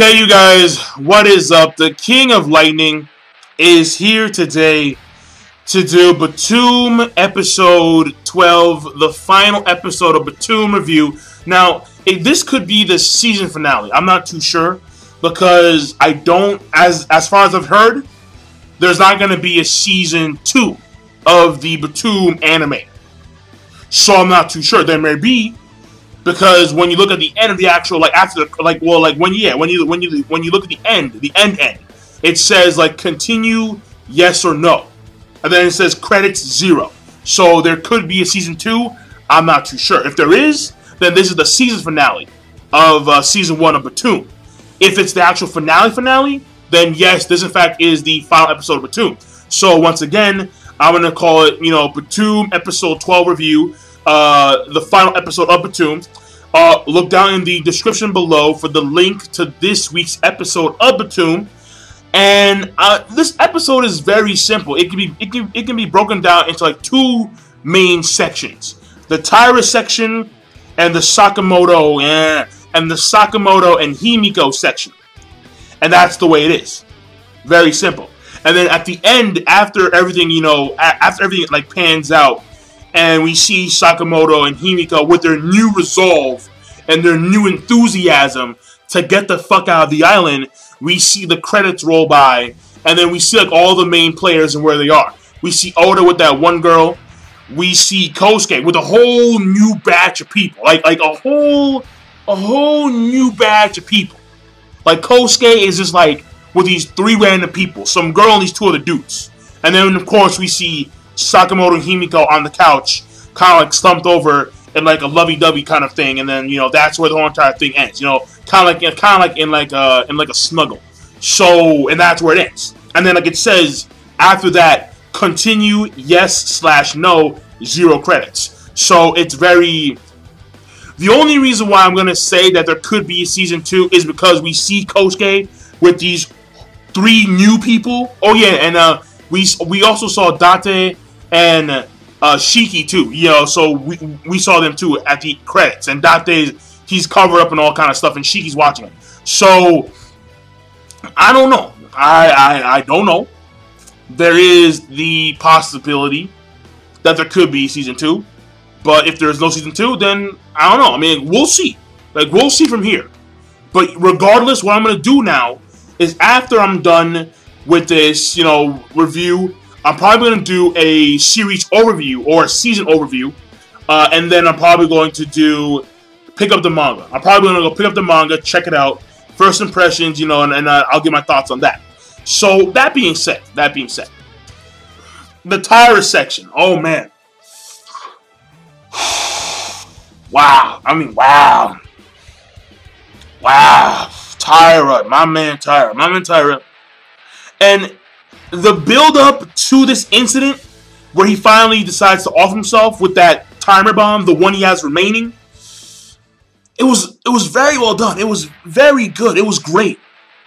Okay, you guys, what is up? The King of Lightning is here today to do Btooom episode 12, the final episode of Btooom review. Now, this could be the season finale. I'm not too sure because I don't, as far as I've heard, there's not going to be a season 2 of the Btooom anime. So I'm not too sure. There may be. Because when you look at the end of the actual, when you look at the end, it says like continue, yes or no, and then it says credits 0. So there could be a season 2. I'm not too sure. If there is, then this is the season finale of season 1 of Btooom. If it's the actual finale, then yes, this in fact is the final episode of Btooom. So once again, I'm gonna call it, Btooom episode 12 review. The final episode of Btooom. Look down in the description below for the link to this week's episode of Btooom. And this episode is very simple. It can be broken down into like 2 main sections: the Taira section and the Sakamoto and Himiko section. And that's the way it is. Very simple. And then at the end, after everything like pans out, and we see Sakamoto and Himiko with their new resolve and their new enthusiasm to get the fuck out of the island, we see the credits roll by, and then we see like all the main players and where they are. We see Oda with that one girl. We see Kosuke with a whole new batch of people. Like a whole new batch of people. Like Kosuke is just like with these 3 random people. Some girl and these 2 other dudes. And then of course we see Sakamoto and Himiko on the couch, kind of like slumped over in like a lovey-dovey kind of thing, and then that's where the whole entire thing ends. Kind of like in a snuggle. So, and that's where it ends. And then like it says after that, continue, yes/no, 0 credits. So it's very. The only reason why I'm gonna say that there could be a season 2 is because we see Kosuke with these 3 new people. Oh yeah, and we also saw Date and Shiki too, so we saw them too at the credits, and Date, he's covered up and all kind of stuff, and Shiki's watching him. So I don't know. I don't know. There is the possibility that there could be season 2, but if there's no season 2, then I don't know. I mean, we'll see. Like, we'll see from here. But regardless, what I'm gonna do now is after I'm done with this, review, I'm probably going to do a series overview or a season overview, and then I'm probably going to pick up the manga. I'm probably going to go pick up the manga, check it out, first impressions, and I'll give my thoughts on that. So that being said, the Taira section. Oh man, wow. I mean, wow. Taira, my man Taira. And the build-up to this incident, where he finally decides to off himself with that timer bomb, the one he has remaining, it was very well done. It was very good. It was great.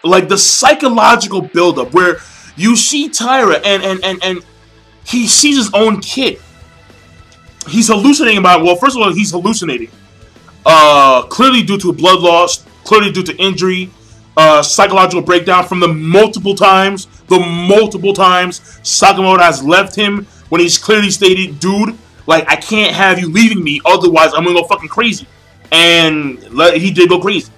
Like the psychological build-up where you see Taira and he sees his own kid. He's hallucinating about. Well, first of all, he's hallucinating. Clearly due to a blood loss. Clearly due to injury. Psychological breakdown from the multiple times Sakamoto has left him when he's clearly stated, dude, like, I can't have you leaving me, otherwise I'm gonna go fucking crazy. And he did go crazy.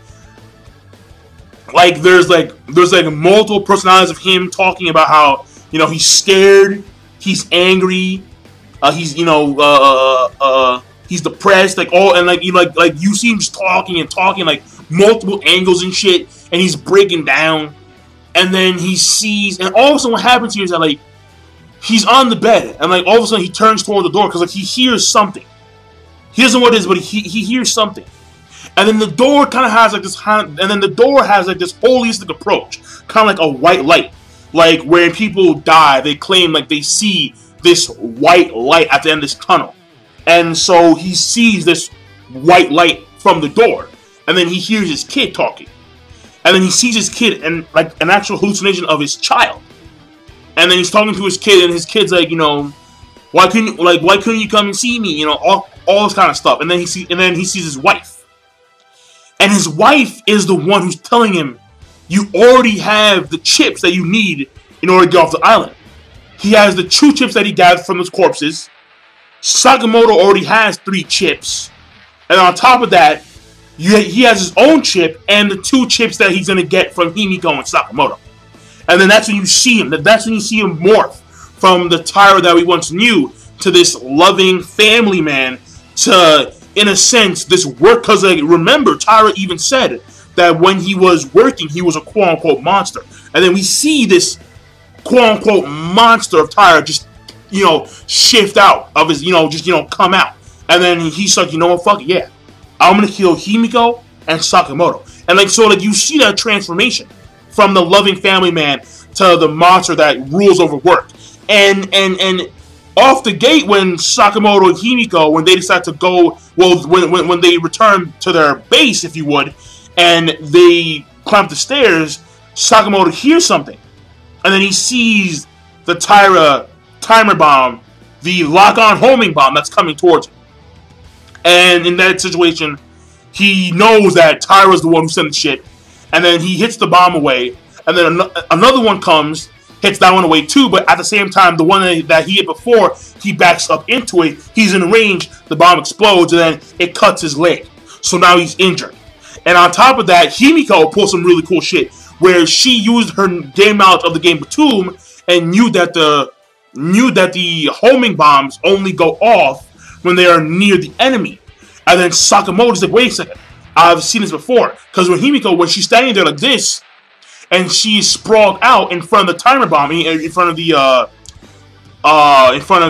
Like, there's multiple personalities of him talking about how, he's scared, he's angry, he's depressed, like, all, and like you see him just talking like multiple angles and shit, and he's breaking down, and then he sees, and all of a sudden what happens here is that, like, he's on the bed, and like all of a sudden he turns toward the door because like he hears something. He doesn't know what it is, but he hears something, and then the door kind of has like this, holistic approach, kind of like a white light, like when people die, they claim like they see this white light at the end of this tunnel, and so he sees this white light from the door. And then he hears his kid talking. And then he sees his kid and like an actual hallucination of his child. And then he's talking to his kid, and his kid's like, why couldn't you come and see me? All this kind of stuff. And then he sees his wife. And his wife is the one who's telling him you already have the chips that you need in order to get off the island. He has the 2 chips that he gathered from his corpses. Sakamoto already has 3 chips. And on top of that, he has his own chip and the 2 chips that he's going to get from Himiko and Sakamoto. And then that's when you see him. That's when you see him morph from the Taira that we once knew to this loving family man to, in a sense, this work. Because remember, Taira even said that when he was working, he was a quote-unquote monster. And then we see this quote-unquote monster of Taira just, shift out of his, come out. And then he's like, you know what, fuck it, yeah. I'm going to kill Himiko and Sakamoto. And you see that transformation from the loving family man to the monster that rules over work. And off the gate, when Sakamoto and Himiko, when they decide to go, when they return to their base, if you would, and they climb the stairs, Sakamoto hears something. And then he sees the Taira timer bomb, the lock-on homing bomb that's coming towards him. And in that situation, he knows that Taira's the one who sent the shit. And then he hits the bomb away. And then another one comes, hits that one away too. But at the same time, the one that he hit before, he backs up into it. He's in range. The bomb explodes. And then it cuts his leg. So now he's injured. And on top of that, Himiko pulls some really cool shit. Where she used her game knowledge of the game Btooom and knew that the homing bombs only go off when they are near the enemy. And then Sakamoto's like, wait a second, I've seen this before. Because when Himiko, when she's standing there like this, and she's sprawled out in front of the timer bomb, in front of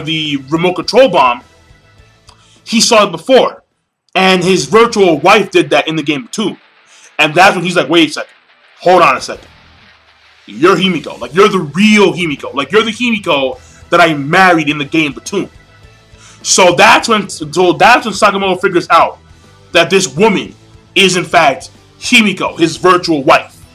the remote control bomb, he saw it before. And his virtual wife did that in the game Btooom. And that's when he's like, wait a second, hold on a second. You're Himiko. Like, you're the real Himiko. Like, you're the Himiko that I married in the game Btooom. So that's when Sakamoto figures out that this woman is in fact Himiko, his virtual wife.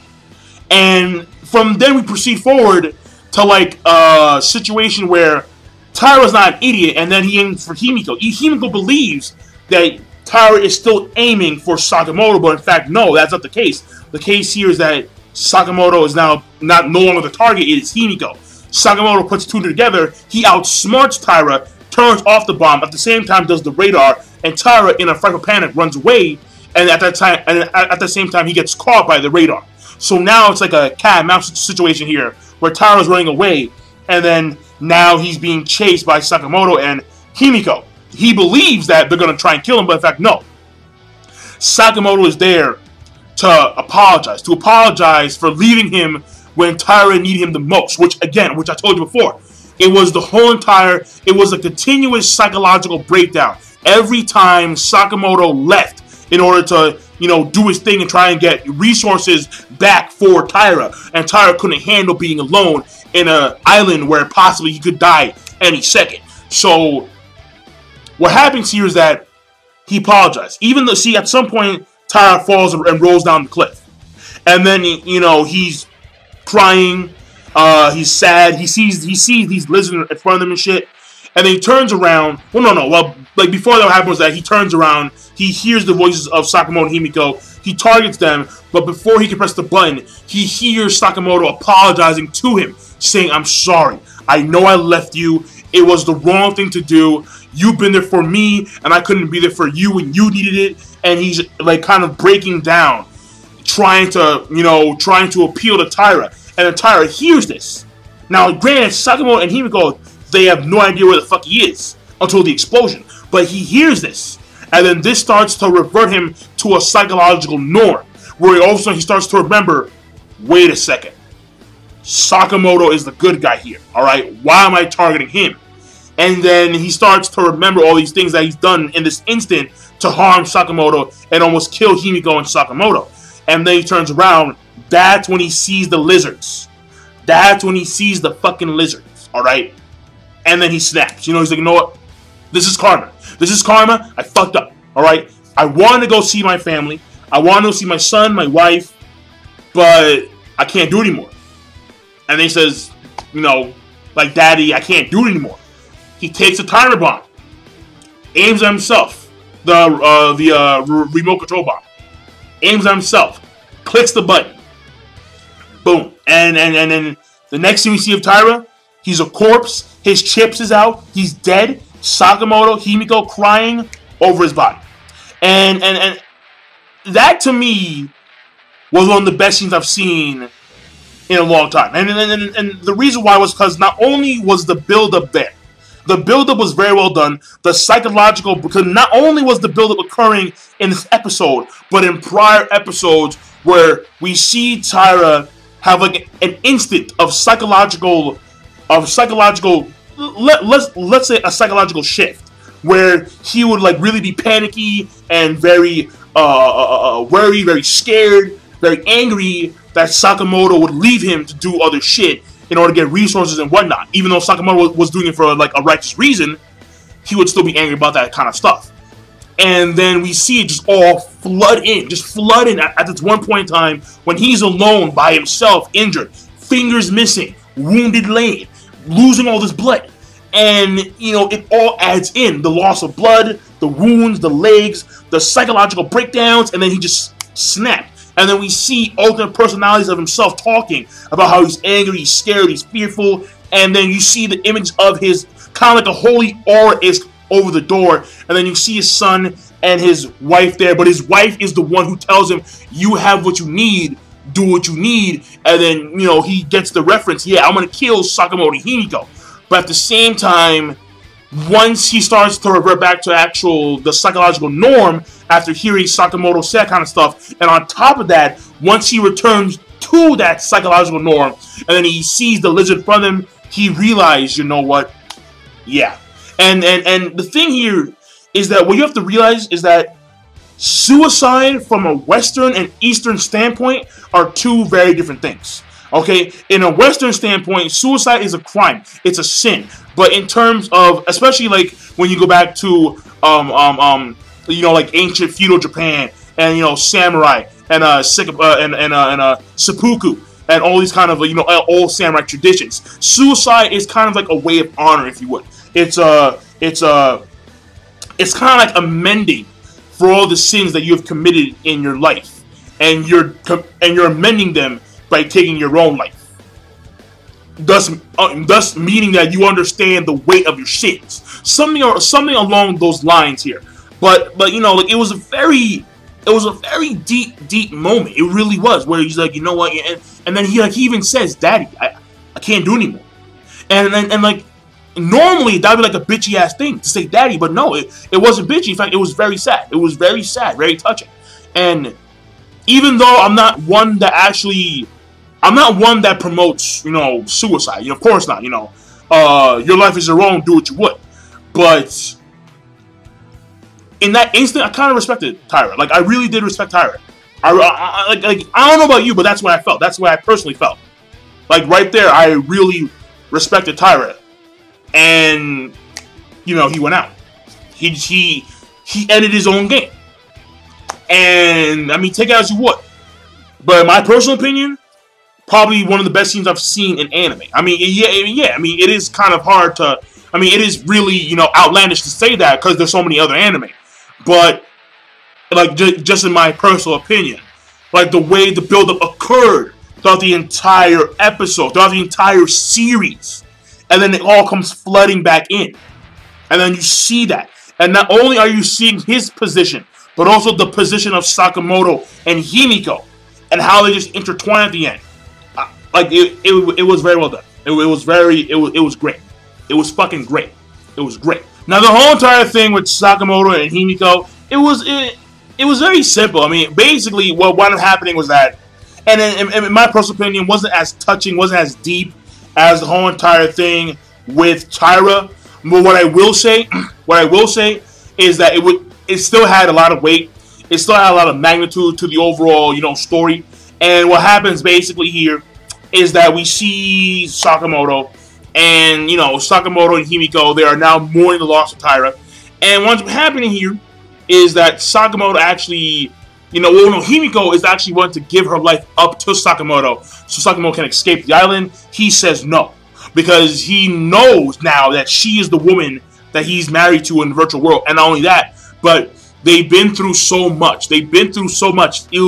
And from then we proceed forward to like a situation where Taira's not an idiot, and then he aims for Himiko. Himiko believes that Taira is still aiming for Sakamoto, but in fact, no, that's not the case. The case here is that Sakamoto is now no longer the target, it is Himiko. Sakamoto puts 2 together, he outsmarts Taira, turns off the bomb, at the same time does the radar, and Taira, in a frightful panic, runs away, and at the same time, he gets caught by the radar. So now it's like a cat and mouse situation here, where Taira's running away, and then now he's being chased by Sakamoto and Himiko. He believes that they're going to try and kill him, but in fact, no. Sakamoto is there to apologize for leaving him when Taira needed him the most, which I told you before, it was a continuous psychological breakdown. Every time Sakamoto left in order to, do his thing and try and get resources back for Taira, and Taira couldn't handle being alone in an island where possibly he could die any second. So what happens here is that he apologized. Even though, at some point, Taira falls and rolls down the cliff. And then, he's crying. He's sad. He sees these lizards in front of him and shit. And then he turns around. Well, no. Well, like, before that happens, that he turns around. He hears the voices of Sakamoto and Himiko. He targets them. But before he can press the button, he hears Sakamoto apologizing to him, saying, "I'm sorry. I know I left you. It was the wrong thing to do. You've been there for me, and I couldn't be there for you when you needed it." And he's like kind of breaking down, trying to appeal to Taira. And then Taira hears this. Now, granted, Sakamoto and Himiko, they have no idea where the fuck he is until the explosion. But he hears this. And then this starts to revert him to a psychological norm, where all of a sudden he starts to remember, wait a second. Sakamoto is the good guy here, alright? Why am I targeting him? And then he starts to remember all these things that he's done in this instant to harm Sakamoto and almost kill Himiko and Sakamoto. And then he turns around. That's when he sees the lizards. That's when he sees the fucking lizards, alright? And then he snaps. He's like, you know what? This is karma. This is karma. I fucked up, alright? I wanted to go see my family. I wanted to go see my son, my wife, but I can't do it anymore. And then he says, like, Daddy, I can't do it anymore. He takes a timer bomb, aims at himself, the remote control bomb, aims at himself, clicks the button, Boom. And then the next thing we see of Taira, he's a corpse. His chips is out. He's dead. Sakamoto, Himiko crying over his body. And that to me was one of the best scenes I've seen in a long time. And the reason why was because not only was the build-up there, the build-up was very well done. The psychological, because not only was the build-up occurring in this episode, but in prior episodes where we see Taira have like an instant of psychological, let's say a psychological shift, where he would like really be panicky and very worried, very scared, very angry that Sakamoto would leave him to do other shit in order to get resources and whatnot. Even though Sakamoto was doing it for like a righteous reason, he would still be angry about that kind of stuff. And then we see it just all flood in at this one point in time when he's alone by himself, injured, fingers missing, wounded leg, losing all this blood. And, you know, it all adds in. The loss of blood, the wounds, the legs, the psychological breakdowns, and then he just snapped. And then we see alternate personalities of himself talking about how he's angry, he's scared, he's fearful. And then you see the image of his, kind of like a holy aura is over the door. And then you see his son and his wife there. But his wife is the one who tells him, you have what you need, do what you need. And then, you know, he gets the reference, yeah, I'm going to kill Sakamoto Himiko. But at the same time, once he starts to revert back to the psychological norm after hearing Sakamoto say that kind of stuff, and on top of that, once he returns to that psychological norm, and then he sees the lizard in front of him, he realized, you know what, yeah. And the thing here is that what you have to realize is that suicide from a Western and Eastern standpoint are two very different things. Okay, in a Western standpoint, suicide is a crime. It's a sin. But in terms of, especially like when you go back to, you know, like ancient feudal Japan and, you know, samurai and seppuku and all these kind of, you know, old samurai traditions. Suicide is kind of like a way of honor, if you would. It's kind of like amending for all the sins that you have committed in your life, and you're amending them by taking your own life. Thus meaning that you understand the weight of your sins. Something along those lines here. But you know, like it was a very deep moment. It really was, where he's like, you know what, and then he even says, Daddy, I can't do anymore. And like normally that'd be like a bitchy ass thing to say Daddy, but no, it wasn't bitchy. In fact, it was very sad. It was very sad, very touching. And even though I'm not one that promotes, you know, suicide. You know, of course not. You know, your life is your own. Do what you would. But in that instant, I kind of respected Taira. Like, I really did respect Taira. I don't know about you, but that's what I felt. That's what I personally felt. Like right there, I really respected Taira. And you know, he went out. He ended his own game. And I mean, take it as you would. But in my personal opinion, probably one of the best scenes I've seen in anime. I mean, yeah. I mean, it is kind of hard to. I mean, it is really, you know, outlandish to say that because there's so many other anime. But like, just in my personal opinion, like the way the build-up occurred throughout the entire episode, throughout the entire series, and then it all comes flooding back in, and then you see that, and not only are you seeing his position, but also the position of Sakamoto and Himiko, and how they just intertwine at the end. Like it was very well done. It was great. It was fucking great. It was great. Now the whole entire thing with Sakamoto and Himiko, it was very simple. I mean, basically what wound up happening was that, and in my personal opinion, wasn't as touching, wasn't as deep as the whole entire thing with Taira. But what I will say is that it still had a lot of weight. It still had a lot of magnitude to the overall, you know, story. And what happens basically here is that we see Sakamoto, and you know, Sakamoto and Himiko, they are now mourning the loss of Taira. And what's happening here is that Sakamoto actually, you know, well, no, Himiko is actually wanting to give her life up to Sakamoto so Sakamoto can escape the island. He says no, because he knows now that she is the woman that he's married to in the virtual world. And not only that, but they've been through so much. They've been through so much. It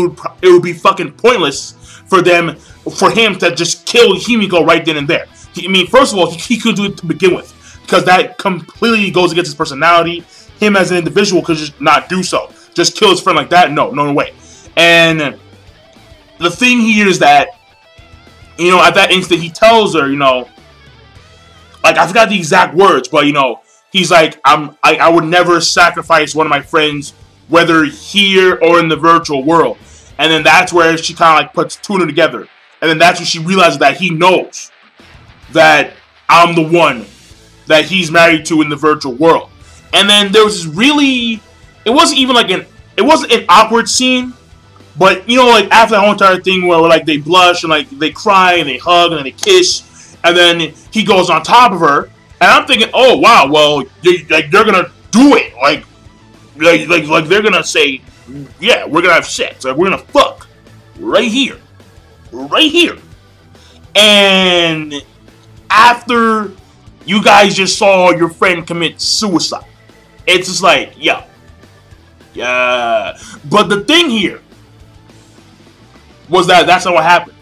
would be fucking pointless for them for him to just kill Himiko right then and there. I mean, first of all, he couldn't do it to begin with, because that completely goes against his personality. Him as an individual could just not do so. Just kill his friend like that? No way. And the thing here is that, you know, at that instant, he tells her, you know, like, I forgot the exact words, but, you know, he's like, I would never sacrifice one of my friends, whether here or in the virtual world. And then that's where she kind of like puts two and two together. And then that's when she realizes that he knows that I'm the one that he's married to in the virtual world. And then there was this really, it wasn't an awkward scene, but, you know, like, after the whole entire thing where, like, they blush and, like, they cry and they hug and then they kiss, and then he goes on top of her, and I'm thinking, oh, wow, well, they're gonna do it, like they're gonna say, yeah, we're gonna have sex, like, we're gonna fuck, right here, and after you guys just saw your friend commit suicide, it's just like, yeah, but the thing here was that that's not what happened.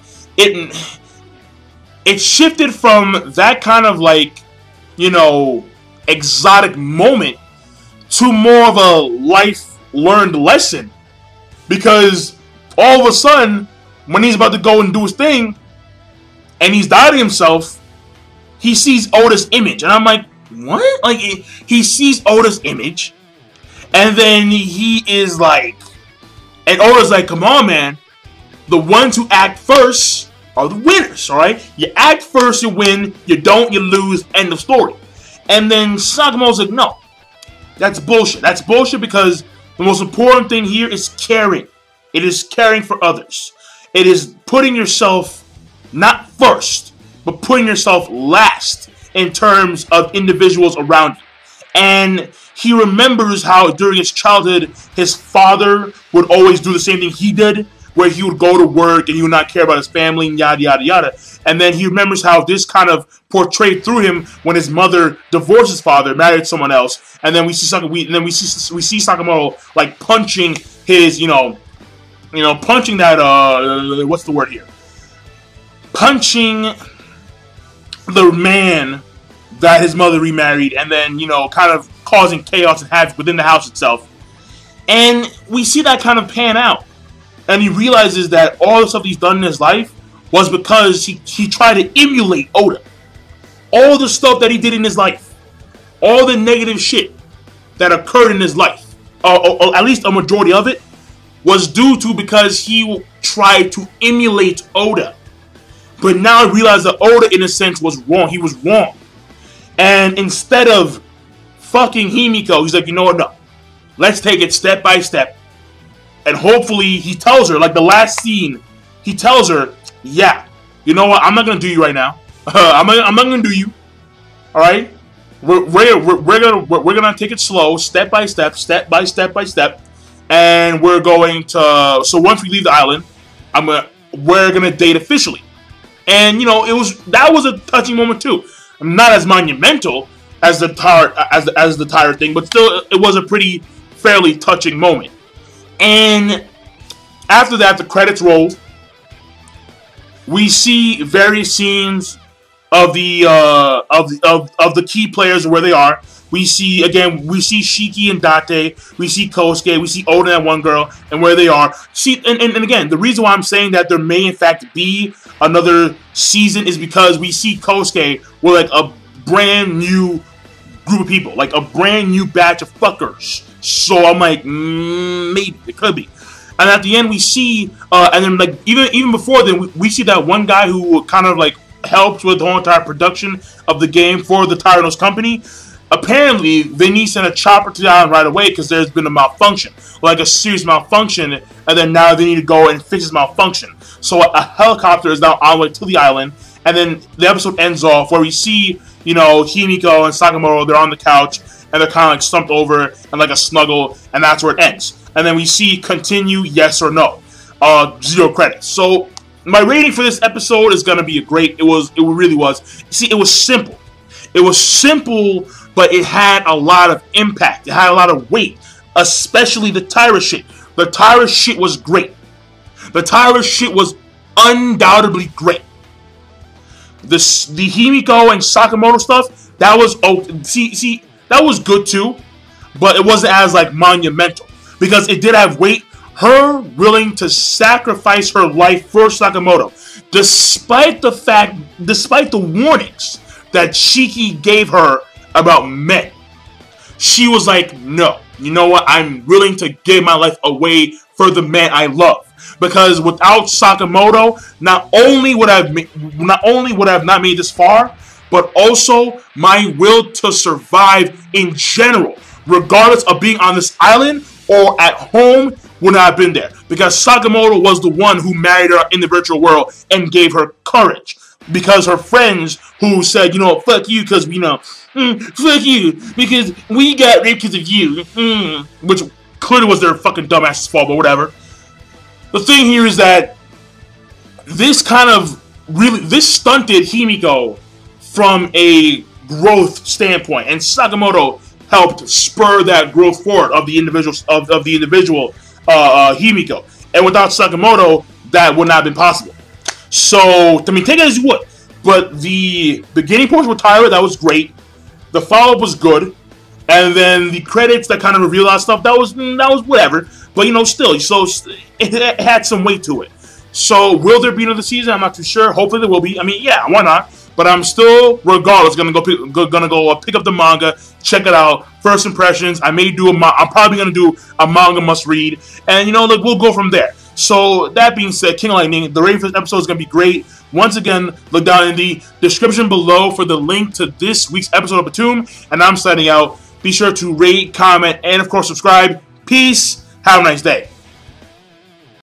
It shifted from that kind of, like, you know, exotic moment to more of a life-learned lesson. Because all of a sudden, when he's about to go and do his thing, and he's doubting himself, he sees Oda's image. And I'm like, what? Like, he sees Oda's image, and then he is like, and Oda's like, come on, man. The ones who act first are the winners, alright? You act first, you win. You don't, you lose. End of story. And then Sakamoto's like, no. That's bullshit. That's bullshit, because the most important thing here is caring. It is caring for others. It is putting yourself not first, but putting yourself last in terms of individuals around you. And he remembers how during his childhood, his father would always do the same thing he did, where he would go to work and he would not care about his family and yada yada yada. And then he remembers how this kind of portrayed through him when his mother divorced his father, married someone else, and then we see Sakamoto like punching his, punching that what's the word here? Punching the man that his mother remarried, and then, kind of causing chaos and havoc within the house itself. And we see that kind of pan out. And he realizes that all the stuff he's done in his life was because he tried to emulate Oda. All the stuff that he did in his life, all the negative shit that occurred in his life, or at least a majority of it, was due to because he tried to emulate Oda. But now I realize that Oda, in a sense, was wrong. He was wrong. And instead of fucking Himiko, he's like, you know what, no. Let's take it step by step. And hopefully he tells her, like the last scene, he tells her, yeah, you know what, I'm not going to do you right now. I'm not going to do you. Alright? We're gonna take it slow, step by step. And we're going to, so once we leave the island, we're going to date officially. And, that was a touching moment too. Not as monumental as the Taira thing, but still, it was a pretty fairly touching moment. And after that, the credits rolled. We see various scenes of the key players where they are. We see Shiki and Date. We see Kosuke. We see Oda and one girl and where they are. See, and again, the reason why I'm saying that there may in fact be another season is because we see Kosuke with like a brand new group of people, like a brand new batch of fuckers. So I'm like, maybe it could be. And at the end we see, and then like even before then, we see that one guy who kind of like helps with the whole entire production of the game for the Taira company. Apparently, they need to send a chopper to the island right away because there's been a malfunction, like a serious malfunction, and then now they need to go and fix this malfunction. So a helicopter is now on the way to the island, and then the episode ends off where we see, Himiko and Sakamoto, they're on the couch, and they're kind of like slumped over and like a snuggle, and that's where it ends. And then we see continue, yes or no, 0 credits. So my rating for this episode is gonna be a great. It really was. See, it was simple. It was simple, but it had a lot of impact. It had a lot of weight, especially the Taira shit. The Taira shit was great. The Taira shit was undoubtedly great. The Himiko and Sakamoto stuff, that was that was good too, but it wasn't as like monumental because it did have weight. Her willing to sacrifice her life for Sakamoto, despite the warnings that Shiki gave her about men. She was like, no, you know what? I'm willing to give my life away for the man I love. Because without Sakamoto, not only would I have not made this far, but also my will to survive in general, regardless of being on this island or at home, would not have been there. Because Sakamoto was the one who married her in the virtual world and gave her courage. Because her friends who said, you know, fuck you, because, you know, fuck you, because we got raped because of you, which clearly was their fucking dumbass's fault, but whatever. The thing here is that this kind of this stunted Himiko from a growth standpoint, and Sakamoto helped spur that growth forward of the individual Himiko. And without Sakamoto, that would not have been possible. So, I mean, take it as you would. But the beginning portion with Taira, that was great. The follow-up was good. And then the credits that kind of reveal that stuff, that was whatever. But, you know, still, so it had some weight to it. So, will there be another season? I'm not too sure. Hopefully there will be. I mean, yeah, why not? But I'm still, regardless, gonna go pick up the manga, check it out. First impressions. I'm probably gonna do a manga must read, and you know, like we'll go from there. So that being said, King of Lightning, the rating for this episode is gonna be great. Once again, look down in the description below for the link to this week's episode of Btooom, and I'm signing out. Be sure to rate, comment, and of course subscribe. Peace. Have a nice day.